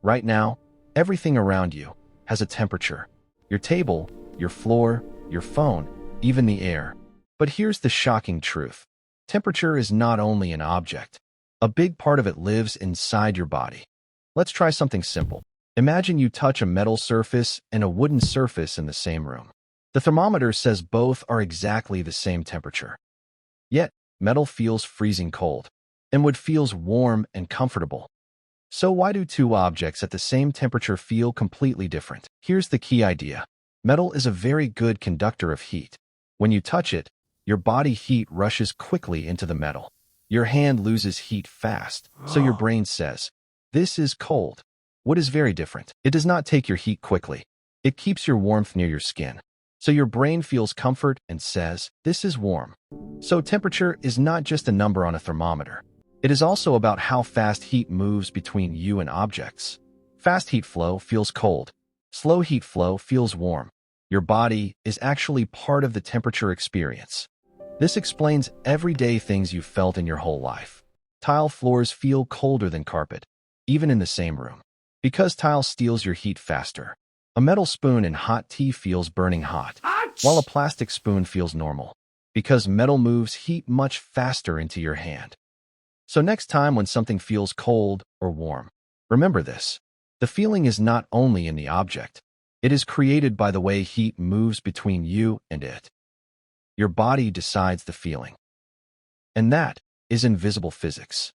Right now, everything around you has a temperature. Your table, your floor, your phone, even the air. But here's the shocking truth. Temperature is not only an object. A big part of it lives inside your body. Let's try something simple. Imagine you touch a metal surface and a wooden surface in the same room. The thermometer says both are exactly the same temperature. Yet, metal feels freezing cold, and wood feels warm and comfortable. So why do two objects at the same temperature feel completely different? Here's the key idea. Metal is a very good conductor of heat. When you touch it, your body heat rushes quickly into the metal. Your hand loses heat fast, so your brain says, "This is cold." Wood is very different. It does not take your heat quickly. It keeps your warmth near your skin. So your brain feels comfort and says, "This is warm." So temperature is not just a number on a thermometer. It is also about how fast heat moves between you and objects. Fast heat flow feels cold. Slow heat flow feels warm. Your body is actually part of the temperature experience. This explains everyday things you've felt in your whole life. Tile floors feel colder than carpet, even in the same room, because tile steals your heat faster. A metal spoon in hot tea feels burning hot, while a plastic spoon feels normal, because metal moves heat much faster into your hand. So next time when something feels cold or warm, remember this. The feeling is not only in the object. It is created by the way heat moves between you and it. Your body decides the feeling. And that is invisible physics.